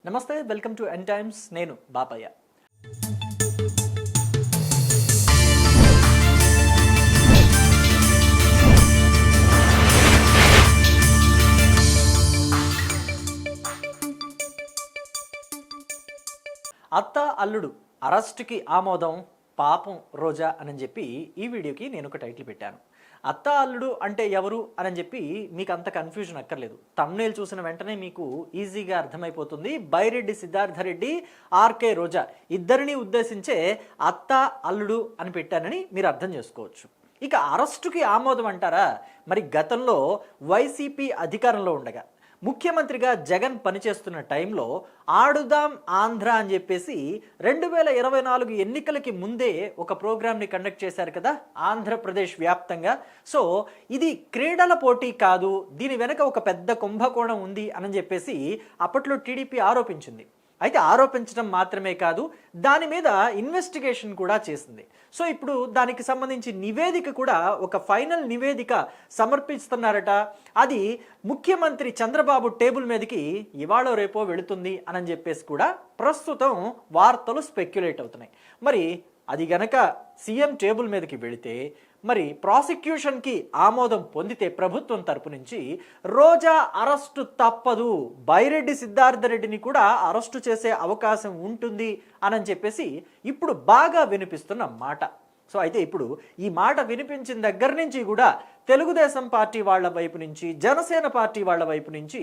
నమస్తే, welcome to n times. నేను బాపయ్య. అత్త అల్లుడు అరెస్ట్కి ఆమోదం, పాపం రోజా అని చెప్పి ఈ వీడియోకి నేను ఒక టైటిల్ పెట్టాను. అత్త అల్లుడు అంటే ఎవరు అని చెప్పి మీకు అంత కన్ఫ్యూజన్ అక్కర్లేదు. థంబ్నెయిల్ చూసిన వెంటనే మీకు ఈజీగా అర్థమైపోతుంది. బైరెడ్డి సిద్ధార్థ రెడ్డి, ఆర్కే రోజా ఇద్దరిని ఉద్దేశించే అత్త అల్లుడు అని పెట్టానని మీరు అర్థం చేసుకోవచ్చు. ఇక అరెస్టుకి ఆమోదం అంటారా? మరి గతంలో వైసీపీ అధికారంలో ఉండగా ముఖ్యమంత్రిగా జగన్ పనిచేస్తున్న టైంలో ఆడుదాం ఆంధ్ర అని చెప్పేసి 2024 ఎన్నికలకి ముందే ఒక ప్రోగ్రామ్ని కండక్ట్ చేశారు కదా ఆంధ్రప్రదేశ్ వ్యాప్తంగా. సో ఇది క్రీడల పోటీ కాదు, దీని వెనక ఒక పెద్ద కుంభకోణం ఉంది అని చెప్పేసి అప్పట్లో టీడీపీ ఆరోపించింది. అయితే ఆరోపించడం మాత్రమే కాదు, దాని మీద ఇన్వెస్టిగేషన్ కూడా చేసింది. సో ఇప్పుడు దానికి సంబంధించి నివేదిక కూడా, ఒక ఫైనల్ నివేదిక సమర్పిస్తున్నారట. అది ముఖ్యమంత్రి చంద్రబాబు టేబుల్ మీదకి ఇవాళ రేపో వెళుతుంది అని చెప్పేసి కూడా ప్రస్తుతం వార్తలు స్పెక్యులేట్ అవుతున్నాయి. మరి అది గనక సీఎం టేబుల్ మీదకి వెళితే, మరి ప్రాసిక్యూషన్కి ఆమోదం పొందితే ప్రభుత్వం తరపు నుంచి రోజా అరెస్టు తప్పదు, బైరెడ్డి సిద్ధార్థ రెడ్డిని కూడా అరెస్టు చేసే అవకాశం ఉంటుంది అని చెప్పేసి ఇప్పుడు బాగా వినిపిస్తున్న మాట. సో అయితే ఇప్పుడు ఈ మాట వినిపించిన దగ్గర నుంచి కూడా తెలుగుదేశం పార్టీ వాళ్ళ వైపు నుంచి, జనసేన పార్టీ వాళ్ళ వైపు నుంచి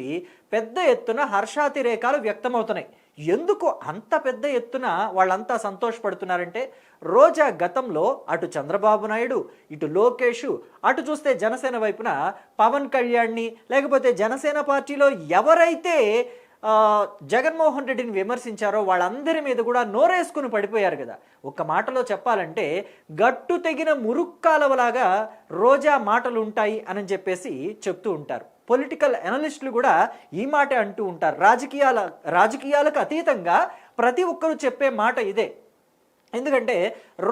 పెద్ద ఎత్తున హర్షాతిరేకాలు వ్యక్తమవుతున్నాయి. ఎందుకు అంత పెద్ద ఎత్తున వాళ్ళంతా సంతోషపడుతున్నారంటే, రోజా గతంలో అటు చంద్రబాబు నాయుడు, ఇటు లోకేష్, అటు చూస్తే జనసేన వైపున పవన్ కళ్యాణ్ని, లేకపోతే జనసేన పార్టీలో ఎవరైతే జగన్మోహన్ రెడ్డిని విమర్శించారో వాళ్ళందరి మీద కూడా నోరేసుకుని పడిపోయారు కదా. ఒక్క మాటలో చెప్పాలంటే గట్టు తెగిన మురుక్కాలవలాగా రోజా మాటలు ఉంటాయి అని చెప్పేసి చెప్తూ ఉంటారు. పొలిటికల్ అనలిస్టులు కూడా ఈ మాటే అంటూ ఉంటారు. రాజకీయాలకు అతీతంగా ప్రతి ఒక్కరూ చెప్పే మాట ఇదే. ఎందుకంటే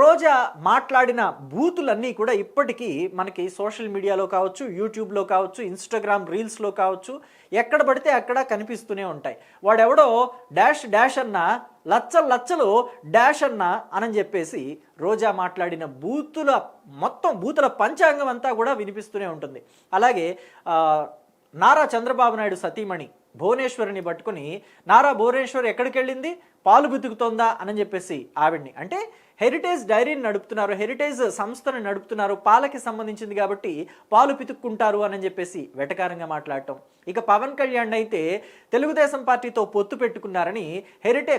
రోజా మాట్లాడిన బూతులన్నీ కూడా ఇప్పటికీ మనకి సోషల్ మీడియాలో కావచ్చు, యూట్యూబ్లో కావచ్చు, ఇన్స్టాగ్రామ్ రీల్స్లో కావచ్చు, ఎక్కడ పడితే అక్కడ కనిపిస్తూనే ఉంటాయి. వాడెవడో డాష్ డాష్ అన్న, లచ్చలు లచ్చలు డాష్ అన్న అని చెప్పేసి రోజా మాట్లాడిన బూతుల పంచాంగం అంతా కూడా వినిపిస్తూనే ఉంటుంది. అలాగే నారా చంద్రబాబు నాయుడు సతీమణి భువనేశ్వరిని పట్టుకుని, నారా భువనేశ్వర్ ఎక్కడికి వెళ్ళింది, పాలు బితుకుతోందా అని చెప్పేసి ఆవిడ్ని, అంటే హెరిటేజ్ డైరీని నడుపుతున్నారు, హెరిటేజ్ సంస్థను నడుపుతున్నారు, పాలకి సంబంధించింది కాబట్టి పాలు పితుక్కుంటారు అని చెప్పేసి వెటకారంగా మాట్లాడటం. ఇక పవన్ కళ్యాణ్ అయితే తెలుగుదేశం పార్టీతో పొత్తు పెట్టుకున్నారని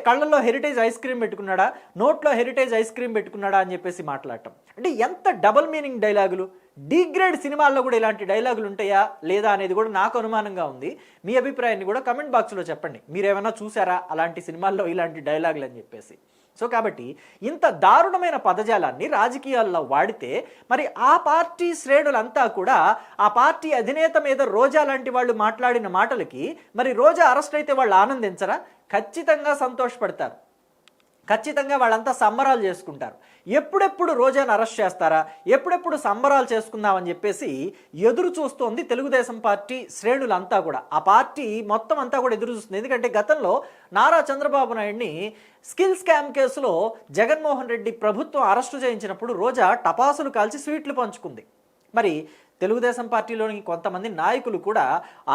కళ్ళల్లో హెరిటేజ్ ఐస్ క్రీమ్ పెట్టుకున్నాడా, నోట్లో హెరిటేజ్ ఐస్ క్రీమ్ పెట్టుకున్నాడా అని చెప్పేసి మాట్లాడటం. అంటే ఎంత డబల్ మీనింగ్ డైలాగులు. డిగ్రేడ్ సినిమాల్లో కూడా ఇలాంటి డైలాగులు ఉంటాయా లేదా అనేది కూడా నాకు అనుమానంగా ఉంది. మీ అభిప్రాయాన్ని కూడా కమెంట్ బాక్స్లో చెప్పండి. మీరేమైనా చూసారా అలాంటి సినిమాల్లో ఇలాంటి డైలాగులు అని చెప్పేసి. సో కాబట్టి ఇంత దారుణమైన పదజాలాన్ని రాజకీయాల్లో వాడితే మరి ఆ పార్టీ శ్రేణులంతా కూడా ఆ పార్టీ అధినేత మీద రోజా లాంటి వాళ్ళు మాట్లాడిన మాటలకి మరి రోజా అరెస్ట్ అయితే వాళ్ళు ఆనందించరా? ఖచ్చితంగా సంతోషపడతారు. ఖచ్చితంగా వాళ్ళంతా సంబరాలు చేసుకుంటారు. ఎప్పుడెప్పుడు రోజాను అరెస్ట్ చేస్తారా, ఎప్పుడెప్పుడు సంబరాలు చేసుకుందామని చెప్పేసి ఎదురు చూస్తోంది తెలుగుదేశం పార్టీ శ్రేణులంతా కూడా. ఆ పార్టీ మొత్తం అంతా కూడా ఎదురు చూస్తుంది. ఎందుకంటే గతంలో నారా చంద్రబాబు నాయుడిని స్కిల్ స్కామ్ కేసులో జగన్మోహన్ రెడ్డి ప్రభుత్వం అరెస్టు చేయించినప్పుడు రోజా టపాసులు కాల్చి స్వీట్లు పంచుకుంది. మరి తెలుగుదేశం పార్టీలోని కొంతమంది నాయకులు కూడా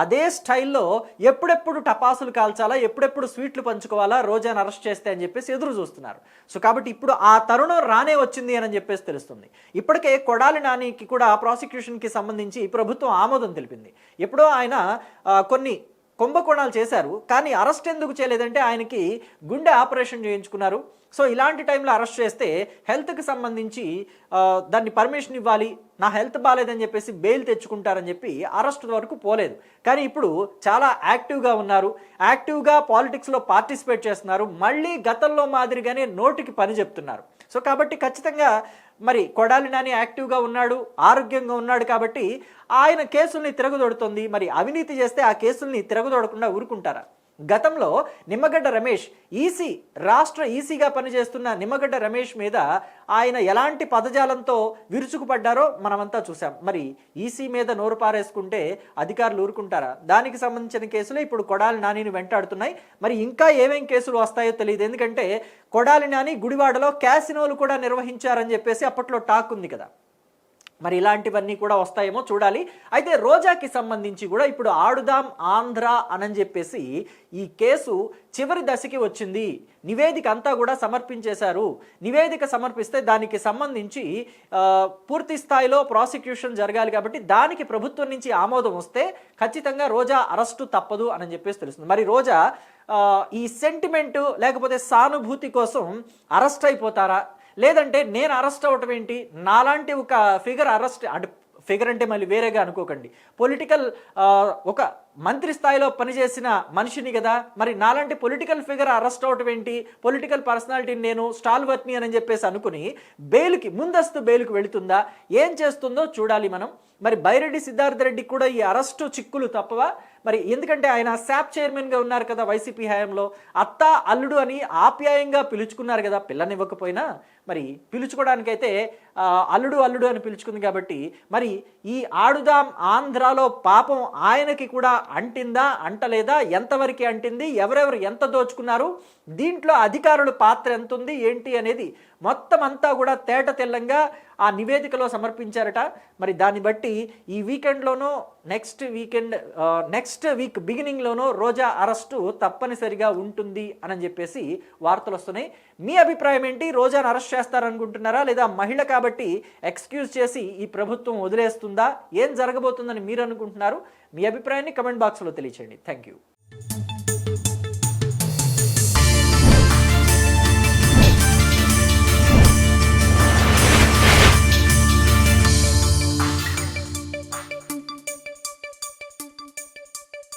అదే స్టైల్లో ఎప్పుడెప్పుడు టపాసులు కాల్చాలా, ఎప్పుడెప్పుడు స్వీట్లు పంచుకోవాలా రోజాను అరెస్ట్ చేస్తే అని చెప్పేసి ఎదురు చూస్తున్నారు. సో కాబట్టి ఇప్పుడు ఆ తరుణం రానే వచ్చింది అని చెప్పేసి తెలుస్తుంది. ఇప్పటికే కొడాలి నానికి కూడా ప్రాసిక్యూషన్కి సంబంధించి ప్రభుత్వం ఆమోదం తెలిపింది. ఎప్పుడో ఆయన కొన్ని కుంభకోణాలు చేశారు, కానీ అరెస్ట్ ఎందుకు చేయలేదంటే ఆయనకి గుండె ఆపరేషన్ చేయించుకున్నారు. సో ఇలాంటి టైంలో అరెస్ట్ చేస్తే హెల్త్కి సంబంధించి దాన్ని పర్మిషన్ ఇవ్వాలి, నా హెల్త్ బాగాలేదని చెప్పేసి బెయిల్ తెచ్చుకుంటారని చెప్పి అరెస్ట్ వరకు పోలేదు. కానీ ఇప్పుడు చాలా యాక్టివ్గా ఉన్నారు, యాక్టివ్గా పాలిటిక్స్లో పార్టిసిపేట్ చేస్తున్నారు, మళ్ళీ గతంలో మాదిరిగానే నోటికి పని చెప్తున్నారు. సో కాబట్టి ఖచ్చితంగా మరి కొడాలి నాని యాక్టివ్గా ఉన్నాడు, ఆరోగ్యంగా ఉన్నాడు కాబట్టి ఆయన కేసుల్ని తిరగదొడుతుంది. మరి అవినీతి చేస్తే ఆ కేసుల్ని తిరగదొడకుండా ఊరుకుంటారా? గతంలో నిమ్మగడ్డ రమేష్ రాష్ట్ర ఈసీగా పనిచేస్తున్న నిమ్మగడ్డ రమేష్ మీద ఆయన ఎలాంటి పదజాలంతో విరుచుకుపడ్డారో మనమంతా చూసాం. మరి ఈసీ మీద నోరు పారేసుకుంటే అధికారులు ఊరుకుంటారా? దానికి సంబంధించిన కేసులు ఇప్పుడు కొడాలి నానిని వెంటాడుతున్నాయి. మరి ఇంకా ఏమేం కేసులు వస్తాయో తెలియదు. ఎందుకంటే కొడాలి నాని గుడివాడలో క్యాసినోలు కూడా నిర్వహించారని చెప్పేసి అప్పట్లో టాక్ ఉంది కదా. మరి ఇలాంటివన్నీ కూడా వస్తాయేమో చూడాలి. అయితే రోజాకి సంబంధించి కూడా ఇప్పుడు ఆడుదాం ఆంధ్ర అని చెప్పేసి ఈ కేసు చివరి దశకి వచ్చింది. నివేదిక అంతా కూడా సమర్పించేశారు. నివేదిక సమర్పిస్తే దానికి సంబంధించి పూర్తి స్థాయిలో ప్రాసిక్యూషన్ జరగాలి. కాబట్టి దానికి ప్రభుత్వం నుంచి ఆమోదం వస్తే ఖచ్చితంగా రోజా అరెస్టు తప్పదు అని చెప్పేసి తెలుస్తుంది. మరి రోజా ఈ సెంటిమెంటు లేకపోతే సానుభూతి కోసం అరెస్ట్ అయిపోతారా, లేదంటే నేను అరెస్ట్ అవ్వటం ఏంటి, నాలాంటి ఒక ఫిగర్ అరెస్ట్ అంటే ఫిగర్ అంటే మళ్ళీ వేరేగా అనుకోకండి, పొలిటికల్ ఒక మంత్రి స్థాయిలో పనిచేసిన మనిషిని కదా, మరి నాలాంటి పొలిటికల్ ఫిగర్ అరెస్ట్ అవటం ఏంటి, పొలిటికల్ పర్సనాలిటీని నేను స్టాల్వర్ట్ని అని చెప్పేసి అనుకుని ముందస్తు బెయిల్కి వెళుతుందా, ఏం చేస్తుందో చూడాలి మనం. మరి బైరెడ్డి సిద్ధార్థ రెడ్డికి కూడా ఈ అరెస్టు చిక్కులు తప్పవా? మరి ఎందుకంటే ఆయన శాప్ చైర్మన్గా ఉన్నారు కదా వైసీపీ హయాంలో, అత్త అల్లుడు అని ఆప్యాయంగా పిలుచుకున్నారు కదా, పిల్లనివ్వకపోయినా మరి పిలుచుకోవడానికైతే అల్లుడు అల్లుడు అని పిలుచుకుంది. కాబట్టి మరి ఈ ఆడుదాం ఆంధ్రాలో పాపం ఆయనకి కూడా అంటిందా అంటలేదా, ఎంతవరకు అంటింది, ఎవరెవరు ఎంత దోచుకున్నారు, దీంట్లో అధికారుల పాత్ర ఎంత ఉంది ఏంటి అనేది మొత్తం అంతా కూడా తేట తెల్లంగా ఆ నివేదికలో సమర్పించారట. మరి దాన్ని బట్టి ఈ వీకెండ్లోనో నెక్స్ట్ వీక్ బిగినింగ్లోనో రోజా అరెస్టు తప్పనిసరిగా ఉంటుంది అని చెప్పేసి వార్తలు వస్తున్నాయి. మీ అభిప్రాయం ఏంటి? రోజాను అరెస్ట్ చేస్తారనుకుంటున్నారా, లేదా మహిళ కాబట్టి ఎక్స్క్యూజ్ చేసి ఈ ప్రభుత్వం వదిలేస్తుందా, ఏం జరగబోతుందని మీరు అనుకుంటున్నారు? మీ అభిప్రాయాన్ని కమెంట్ బాక్స్లో తెలియచేయండి. Thank you.